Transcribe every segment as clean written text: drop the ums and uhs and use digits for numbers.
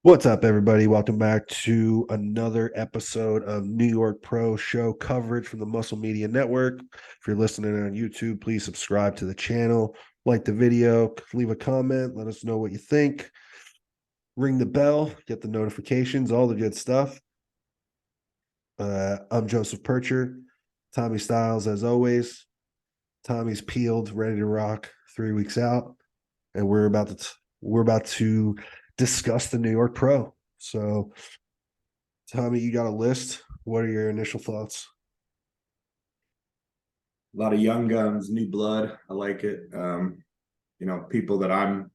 What's up, everybody? Welcome back to another episode of New York Pro Show coverage from the Muscle Media Network. If you're listening on YouTube, please subscribe to the channel, like the video, leave a comment, let us know what you think, ring the bell, get the notifications, all the good stuff. I'm Joseph Percher, Tommy Styles, as always. Tommy's peeled, ready to rock 3 weeks out, and we're about to discuss the New York Pro. So, Tommy, you got a list. What are your initial thoughts? A lot of young guns, new blood. I like it. People that I'm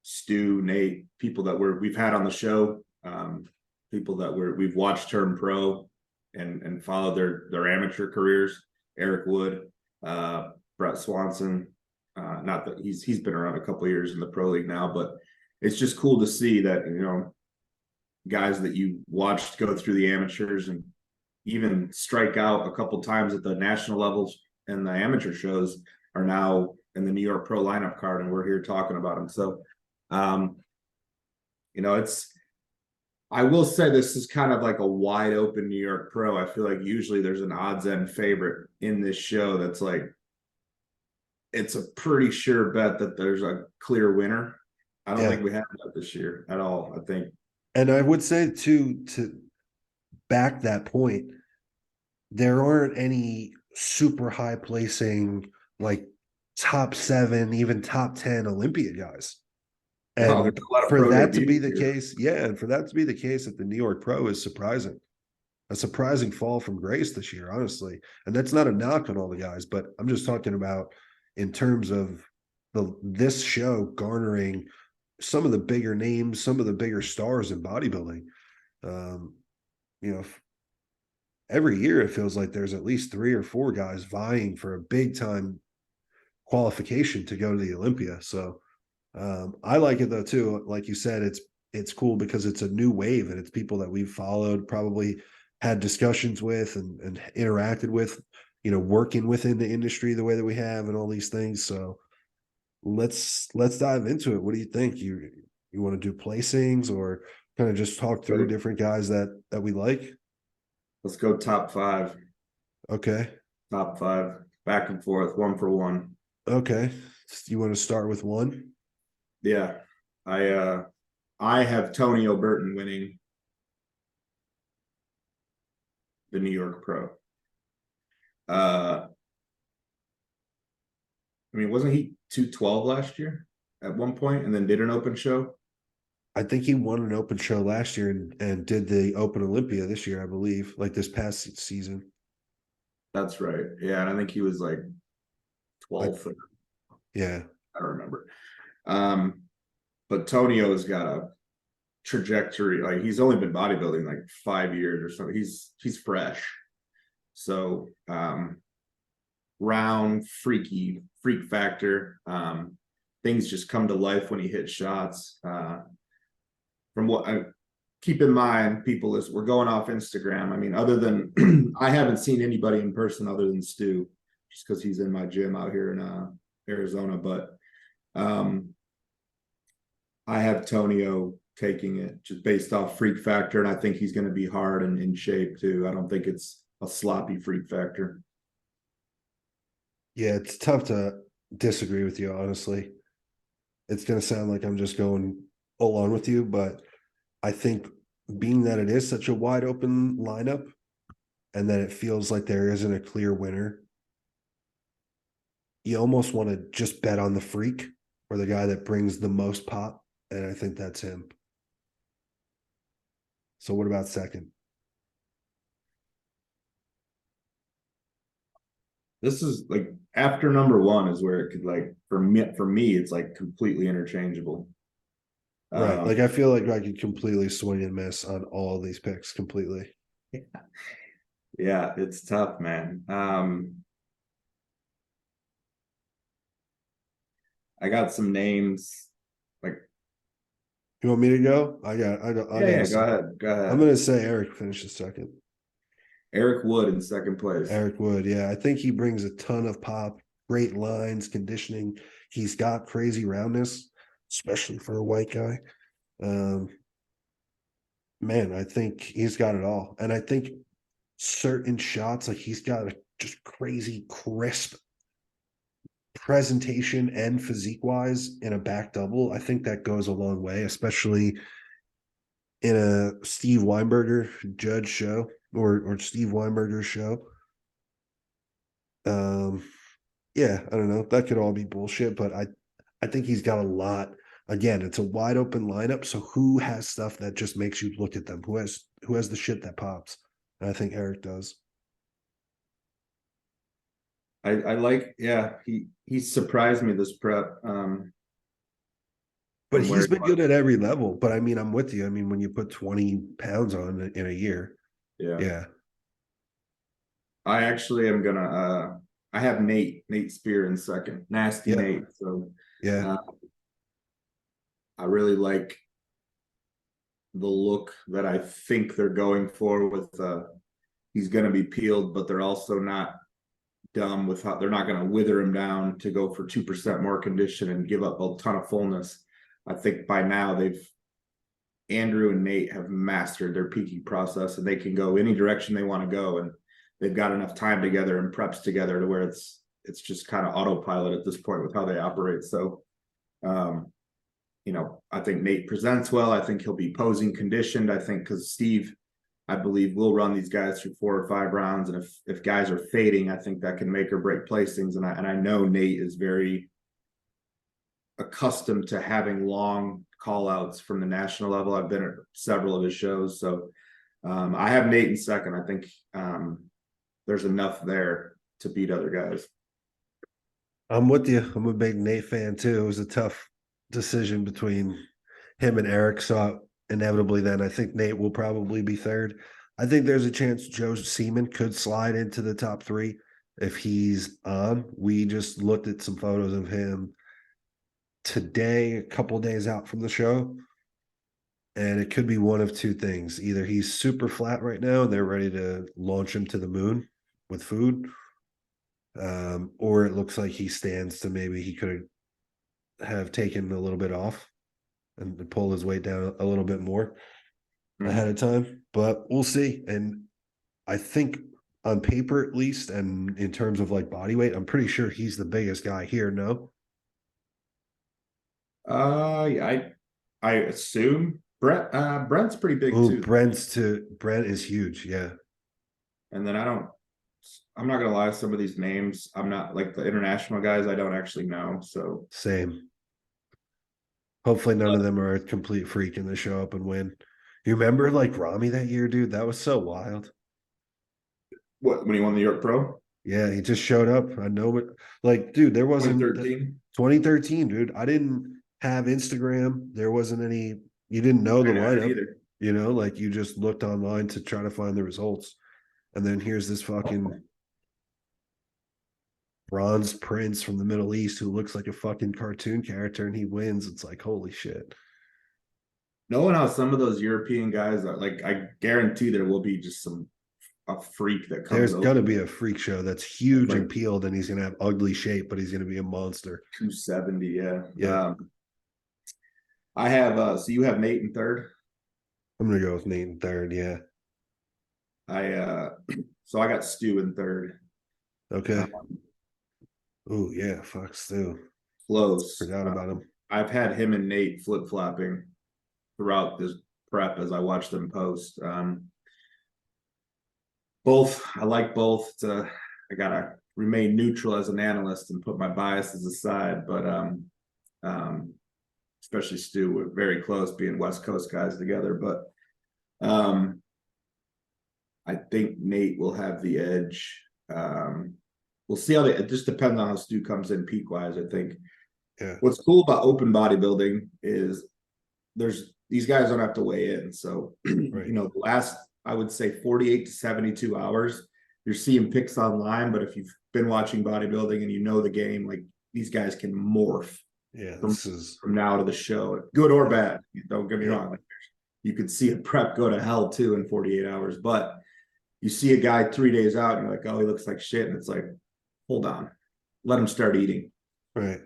Stu, Nate, people that we've had on the show, people that we've watched turn pro and followed their amateur careers. Eric Wood, Brett Swanson. Not that he's been around a couple of years in the pro league now, but it's just cool to see that guys that you watched go through the amateurs and even strike out a couple times at the national levels and the amateur shows are now in the New York Pro lineup card, and we're here talking about them. So, I will say this is kind of like a wide open New York Pro. I feel like usually there's an odds end favorite in this show that's like, it's a pretty sure bet that there's a clear winner. I don't think we have that this year at all. I think. And I would say, too, to back that point, there aren't any super high placing, like top 7, even top 10 Olympia guys. No, And there's a lot of for pro that to be debuts the here. case, yeah, and for that to be the case at the New York Pro is surprising. A surprising fall from grace this year, honestly. And that's not a knock on all the guys, but I'm just talking about in terms of this show garnering some of the bigger names, some of the bigger stars in bodybuilding. Um, you know, every year it feels like there's at least 3 or 4 guys vying for a big time qualification to go to the Olympia. So I like it though too. Like you said, it's cool because it's a new wave and it's people that we've followed, probably had discussions with and interacted with, working within the industry the way that we have and all these things. So let's dive into it. What do you think? You want to do placings or kind of just talk through So different guys that we like? let's go top five. Okay. Top five, back and forth, one for one. Okay. You want to start with one? Yeah, I have Tony O'Burton winning the New York Pro. I mean, wasn't he 212 last year at one point, and then did an open show? I think he won an open show last year and did the Open Olympia this year, I believe, like this past season. That's right. Yeah, and I think he was like I 12th. yeah. I don't remember. Um, but Tonio's got a trajectory. Like he's only been bodybuilding like 5 years or so. He's fresh. So round, freak factor. Things just come to life when he hits shots. From what I keep in mind, people, is we're going off Instagram. I mean, other than I haven't seen anybody in person other than Stu, just because he's in my gym out here in Arizona. But I have Tonio taking it just based off freak factor, and I think he's going to be hard and in shape too. I don't think it's a sloppy freak factor. Yeah, it's tough to disagree with you, honestly. It's going to sound like I'm just going along with you, but I think being that it is such a wide open lineup and that it feels like there isn't a clear winner, you almost want to just bet on the freak or the guy that brings the most pop. And I think that's him. So what about second? This is like after number one is where it could, like, for me it's like completely interchangeable. Right. Um, Like I feel like I could completely swing and miss on all of these picks completely. yeah, it's tough, man. I got some names like, You want me to go? I got yeah, to. go I'm ahead. going to say Eric finishes second. Eric Wood in second place. Eric Wood, yeah, I think he brings a ton of pop, great lines, conditioning. He's got crazy roundness, especially for a white guy. Um, man, I think he's got it all. And I think certain shots, like he's got a just crazy crisp presentation and physique wise in a back double. I think that goes a long way, especially in a Steve Weinberger judge show or Steve Weinberger show. Um, yeah, I don't know. That could all be bullshit, but I think he's got a lot. Again, it's a wide open lineup. So who has stuff that just makes you look at them? Who has the shit that pops? And I think Eric does. I like, yeah, he surprised me this prep. But From where he's he been was. good at every level. But I mean, I'm with you. I mean, when you put 20 pounds on in a year, Yeah. yeah. I actually am gonna I have Nate Spear in second. Nasty Yeah. Nate. So Yeah. uh, I really like the look that I think they're going for with he's gonna be peeled, but they're also not dumb with how they're not gonna wither him down to go for 2% more condition and give up a ton of fullness. I think by now Andrew and Nate have mastered their peaking process and they can go any direction they want to go, and they've got enough time together and preps together to where it's just kind of autopilot at this point with how they operate. So I think Nate presents well. I think he'll be posing conditioned. I think because Steve, I believe, will run these guys through 4 or 5 rounds, and if guys are fading, I think that can make or break placings. And I know Nate is very accustomed to having long call outs from the national level. I've been at several of his shows. So I have Nate in second. I think there's enough there to beat other guys. I'm with you. I'm a big Nate fan too. It was a tough decision between him and Eric. So inevitably, then I think Nate will probably be third. I think there's a chance Joe Seaman could slide into the top 3 if he's on. We just looked at some photos of him today, a couple days out from the show. And it could be one of two things. Either he's super flat right now and they're ready to launch him to the moon with food, or it looks like he stands to maybe he could have taken a little bit off and pull his weight down a little bit more ahead of time. But we'll see. And I think on paper, at least, and in terms of like body weight, I'm pretty sure he's the biggest guy here. No, I assume Brent's pretty big oh, too. Brent is huge. Yeah, And then I'm not gonna lie, some of these names, I'm not like the international guys, I don't actually know. So same. Hopefully, none of them are a complete freak and they show up and win. You remember like Rami that year, dude? That was so wild. what, when he won the New York Pro? Yeah, he just showed up. I know it. Like, dude, there wasn't 2013? 2013, dude. I didn't have Instagram. There wasn't any, you didn't know the I didn't lineup, either. like you just looked online to try to find the results. And then here's this fucking bronze prince from the Middle East who looks like a fucking cartoon character and he wins. It's like, holy shit. Knowing how some of those European guys are, like, I guarantee there will be just a freak that comes There's over. gonna be a freak show that's huge like and peeled, and he's gonna have ugly shape, but he's gonna be a monster. 270, yeah. Yeah, I have so you have Nate in third. I'm gonna go with Nate in third. Yeah. I so I got Stu in third. Okay. Oh yeah, fuck Stu. Close. Forgot about him. I've had him and Nate flip flopping throughout this prep as I watch them post. Both, I like both. I gotta remain neutral as an analyst and put my biases aside, but especially Stu, we're very close being West Coast guys together. But I think Nate will have the edge. We'll see how it just depends on how Stu comes in peak wise. I think. Yeah. What's cool about open bodybuilding is these guys don't have to weigh in. So, Right. The last, I would say 48 to 72 hours, you're seeing pics online, but if you've been watching bodybuilding and you know the game, like these guys can morph Yeah. from now to the show, good or bad. Don't get me Yeah. wrong. Like, you could see a prep go to hell too in 48 hours, but you see a guy 3 days out and you're like, oh, he looks like shit. And it's like, hold on, let him start eating. Right.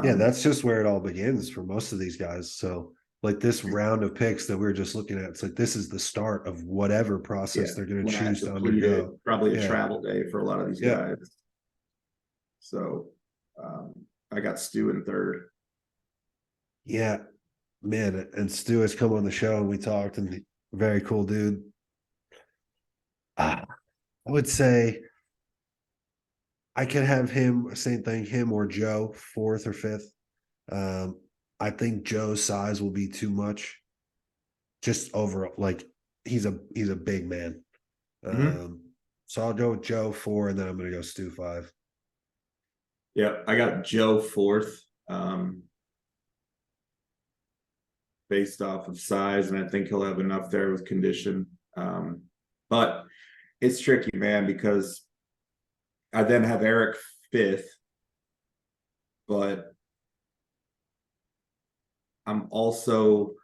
Yeah, that's just where it all begins for most of these guys. So like this round of picks that we are just looking at, it's like this is the start of whatever process they're going to choose to undergo. Probably a travel day for a lot of these guys. So I got Stu in third. Yeah, man. And Stu has come on the show and we talked, and very cool dude. I would say I could have him, same thing, him or Joe, fourth or fifth. I think Joe's size will be too much. Just over, like he's a big man. So I'll go with Joe 4, and then I'm gonna go Stu 5. Yeah, I got Joe fourth, based off of size, and I think he'll have enough there with condition. But it's tricky, man, because I then have Eric fifth, but I'm also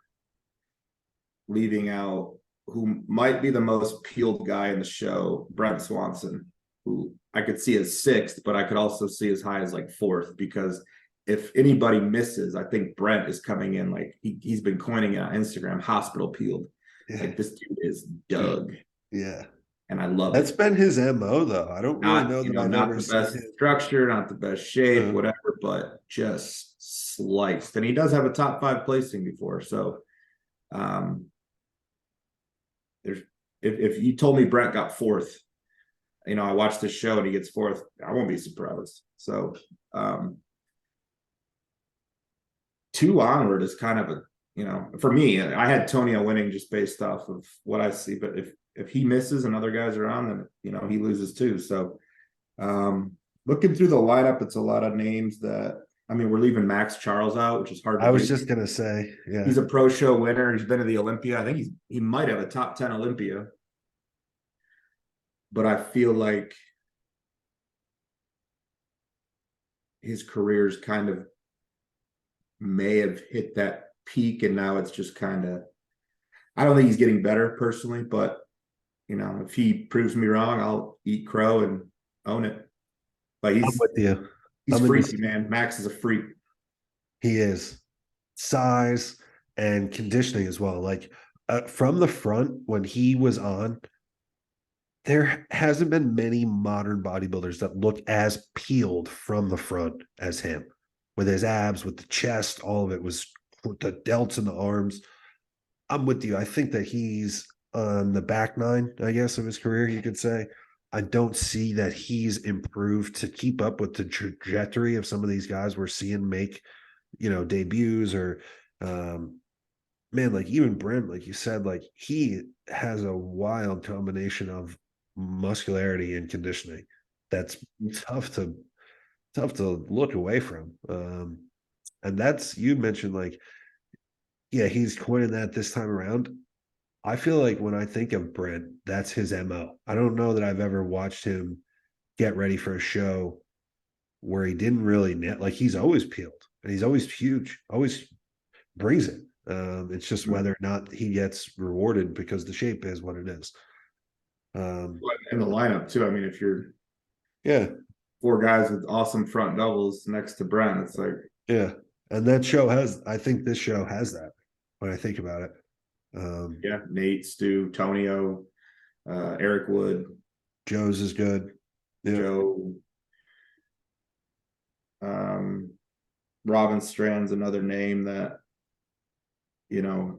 leaving out who might be the most peeled guy in the show, Brent Swanson, who I could see as sixth, but I could also see as high as like fourth, because if anybody misses, I think Brent is coming in like he's been coining it on Instagram, hospital peeled. Yeah. Like this dude is Doug. Yeah. And I love That's it. been his MO though. I don't really know that I've not ever the best seen him. structure, not the best shape, whatever, but just sliced. And he does have a top 5 placing before. So there's if you told me Brent got fourth, I watched this show and he gets fourth, I won't be surprised. So 2 onward is kind of a, for me, I had Tonio winning just based off of what I see, but if he misses and other guys are on, then he loses too. So looking through the lineup, it's a lot of names that, we're leaving Max Charles out, which is hard to I was just gonna say, yeah, he's a pro show winner. He's been to the Olympia. I think he might have a top 10 Olympia, but I feel like his career's kind of may have hit that peak, and now it's just kind of, I don't think he's getting better personally, but if he proves me wrong, I'll eat crow and own it. But I'm with you. He's freaky, man. Max is a freak. He is. Size and conditioning as well. Like from the front, when he was on, there hasn't been many modern bodybuilders that look as peeled from the front as him, with his abs, with the chest, all of it was the delts in the arms. I'm with you. I think that he's on the back nine, I guess, of his career, you could say. I don't see that he's improved to keep up with the trajectory of some of these guys we're seeing make, debuts, or man, like even Brent, like you said, like he has a wild combination of muscularity and conditioning that's tough to look away from. And that's, you mentioned, like, yeah, he's coining that this time around. I feel like when I think of Brent, that's his MO. I don't know that I've ever watched him get ready for a show where he didn't really like he's always peeled and he's always huge, always brings it. It's just whether or not he gets rewarded because the shape is what it is. In the lineup too. If you're 4 guys with awesome front doubles next to Brent, it's like, yeah. And that show I think this show has that when I think about it. Nate, Stu, Tonio, Eric Wood, Joe's is good. Yeah. Joe, Robin Strand's another name that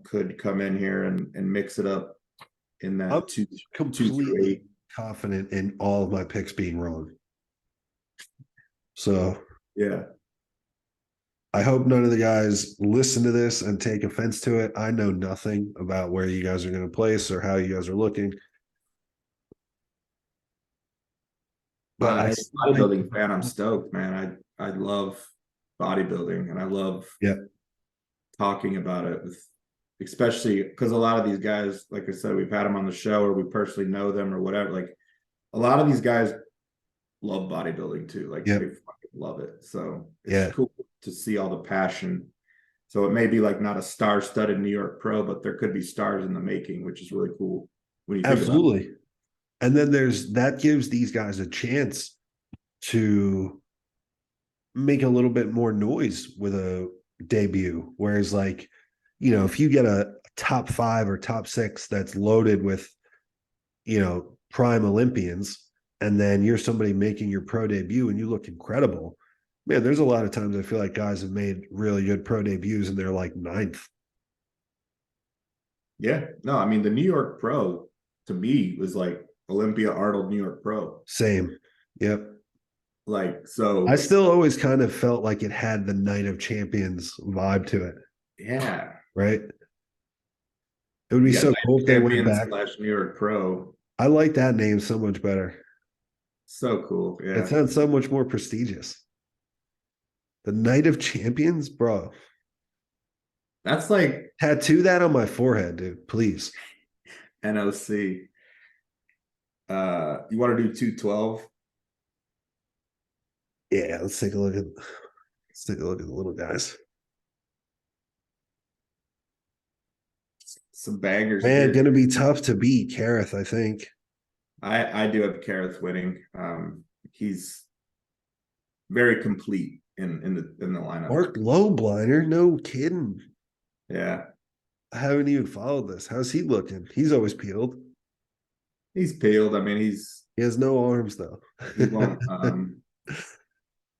could come in here and mix it up in that. I'm completely confident in all of my picks being wrong. So yeah, I hope none of the guys listen to this and take offense to it. I know nothing about where you guys are going to place or how you guys are looking. But as a bodybuilding fan, I'm stoked, man. I love bodybuilding and I love talking about it, especially because a lot of these guys, like I said, we've had them on the show or we personally know them or whatever. Like a lot of these guys love bodybuilding too. Like they fucking love it. So it's cool to see all the passion. So it may be like not a star-studded New York pro, but there could be stars in the making, which is really cool when you think absolutely about it. And then that gives these guys a chance to make a little bit more noise with a debut. Whereas, like, if you get a top 5 or top 6 that's loaded with, prime Olympians, and then you're somebody making your pro debut and you look incredible, man, there's a lot of times I feel like guys have made really good pro debuts and they're like 9th. Yeah, no, I mean the New York Pro to me was like Olympia Arnold New York Pro. Same. Yep. Like I so, still always kind of felt like it had the Night of Champions vibe to it, yeah. right? It would be Yeah, so Night cool of if they went Champions back. / New York Pro. I like that name so much better. So cool. It Yeah. sounds so much more prestigious. The Night of Champions, bro. That's like Tattoo that on my forehead, dude. Please. NOC. You want to do 212? Yeah, let's take a look at the little guys. Some bangers Man, here. gonna be tough to beat Kareth, I think. I do have Kareth winning. He's very complete in the lineup. Mark Lowbliner, no kidding. Yeah. I haven't even followed this. How's he looking? He's always peeled. He's peeled. I mean, He has no arms though. he won't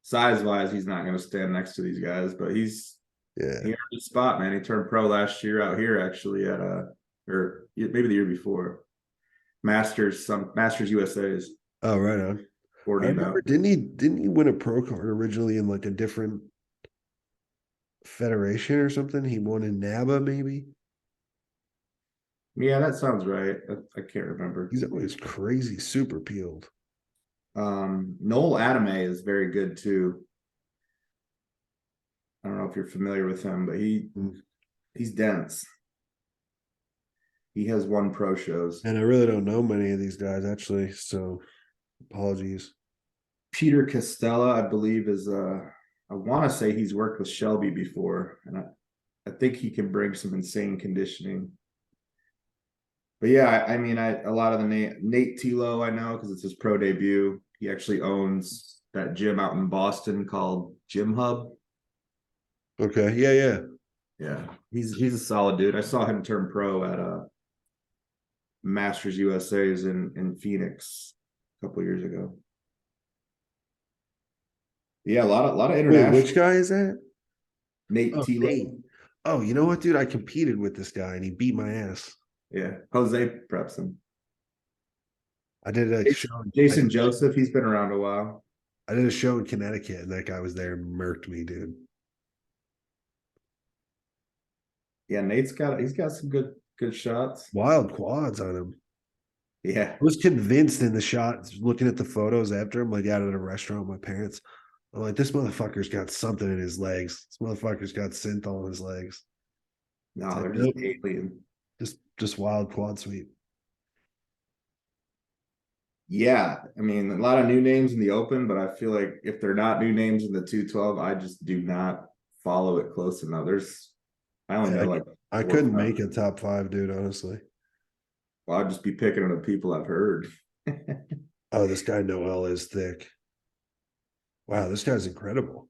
size wise, he's not gonna stand next to these guys, but he Yeah. earned his spot, man. He turned pro last year out here actually at or maybe the year before. Masters USA's Oh, right on. 40 I and remember, up. didn't he win a pro card originally in like a different federation or something? He won in NABA, maybe. Yeah, that sounds right. I can't remember. He's always crazy, super peeled. Noel Adame is very good too. I don't know if you're familiar with him, but he's dense. He has won pro shows. And I really don't know many of these guys actually, so apologies. Peter Costella, I believe, is I want to say he's worked with Shelby before, and I think he can bring some insane conditioning. But yeah, I mean, a lot of the Nate Tilo I know because it's his pro debut. He actually owns that gym out in Boston called Gym Hub. Okay. Yeah, yeah. Yeah, he's a solid dude. I saw him turn pro at Masters USA's in Phoenix a couple years ago. Yeah, a lot of Wait, international. which guy is that? Nate Oh, Tilo. Nate. Oh, you know what, dude? I competed with this guy and he beat my ass. Yeah, Jose preps him. I did a show. Jason Joseph, he's been around a while. I did a show in Connecticut and that guy was there and murked me, dude. Yeah, he's got some good shots. Wild quads on him. Yeah. I was convinced in the shot, looking at the photos after him, like out at a restaurant with my parents. I'm like, this motherfucker's got something in his legs. This motherfucker's got synthol in his legs. No, Like, they're nope. just alien. Just wild quad sweep. Yeah, I mean, a lot of new names in the open, but I feel like if they're not new names in the 212, I just do not follow it close enough. I only know like I couldn't make a top 5, dude, honestly. Well, I'd just be picking on the people I've heard. Oh, this guy Noel is thick. Wow, this guy's incredible.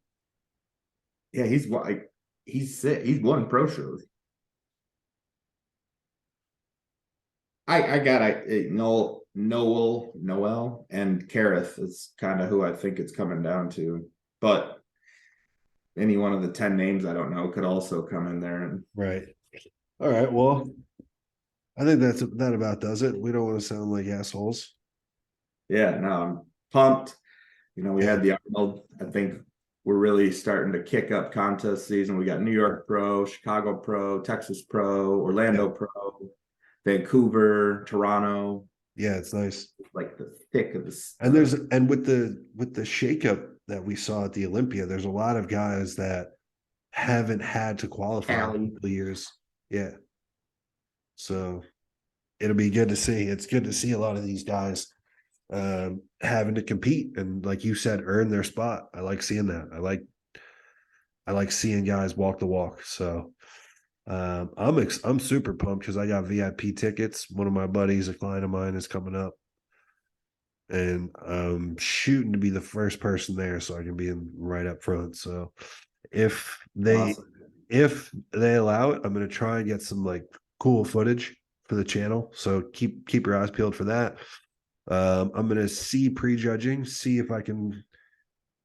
Yeah, he's sick. He's won pro shows. I got Noel and Kareth is kind of who I think it's coming down to. But any one of the 10 names I don't know could also come in there. And Right. All right. Well, I think that about does it. We don't want to sound like assholes. yeah, no, I'm pumped. We Yeah. had the Arnold. I think we're really starting to kick up contest season. We got New York Pro, Chicago Pro, Texas Pro, Orlando Pro, Vancouver, Toronto. Yeah, it's nice. Like the thick of the And with the shakeup that we saw at the Olympia, there's a lot of guys that haven't had to qualify in a couple of years. Yeah. So it'll be good to see. It's good to see a lot of these guys having to compete and, like you said, earn their spot. I like seeing that. I like seeing guys walk the walk. So I'm super pumped because I got VIP tickets. One of my buddies, a client of mine, is coming up, and I'm shooting to be the first person there so I can be right up front. So if they awesome. if they allow it, I'm going to try and get some like cool footage for the channel. So keep your eyes peeled for that. I'm going to see prejudging, see if I can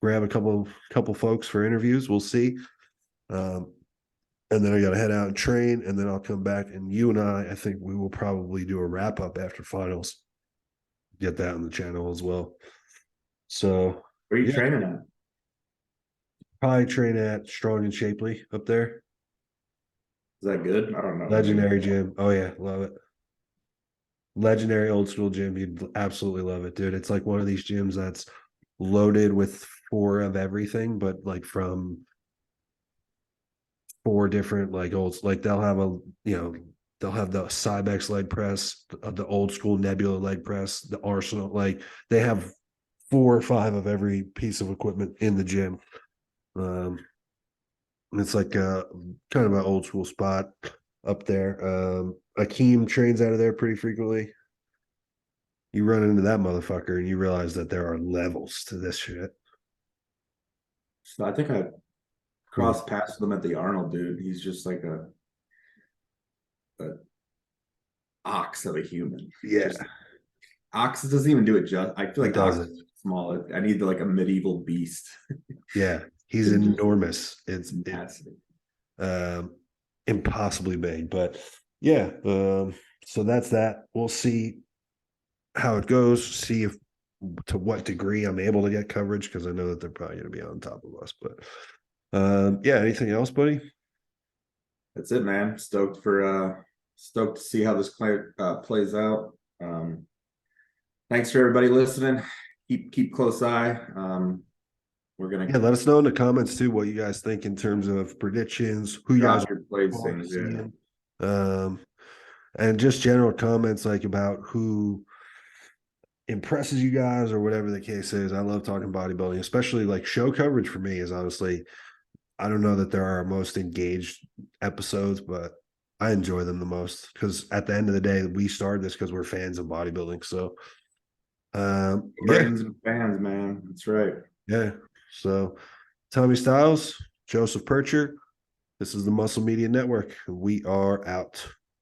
grab a couple folks for interviews. We'll see. And then I got to head out and train, and then I'll come back. And you and I think we will probably do a wrap up after finals. Get that on the channel as well. So, Where are you yeah, training at? probably train at Strong and Shapely up there. Is that good? I don't know. Legendary gym. Oh yeah, love it. Legendary old school gym. You'd absolutely love it, dude. It's like one of these gyms that's loaded with 4 of everything, but like from 4 different like old, like they'll have they'll have the Cybex leg press, the old school Nebula leg press, the Arsenal, like they have 4 or 5 of every piece of equipment in the gym. It's like kind of an old school spot up there. Akeem trains out of there pretty frequently. You run into that motherfucker and you realize that there are levels to this shit. So I think I crossed paths with him at the Arnold, dude. He's just like a ox of a human. Yeah. Just, ox doesn't even do it just. I feel He like ox doesn't. is small. I need like a medieval beast. Yeah. He's enormous. It's massive. Impossibly big. But yeah, so that's that. We'll see how it goes, see if to what degree I'm able to get coverage, because I know that they're probably going to be on top of us. But yeah, anything else, buddy? That's it, man. Stoked to see how this plays out. Thanks for everybody listening. Keep close eye. We're gonna let us know in the comments too what you guys think in terms of predictions, who you guys your placings, yeah. And just general comments like about who impresses you guys or whatever the case is. I love talking bodybuilding, especially like show coverage for me is honestly, I don't know that there are most engaged episodes, but I enjoy them the most because at the end of the day, we started this because we're fans of bodybuilding. So Brains and fans, man. That's right. Yeah. So Tommy Styles, Joseph Pircher. This is the Muscle Media Network. We are out.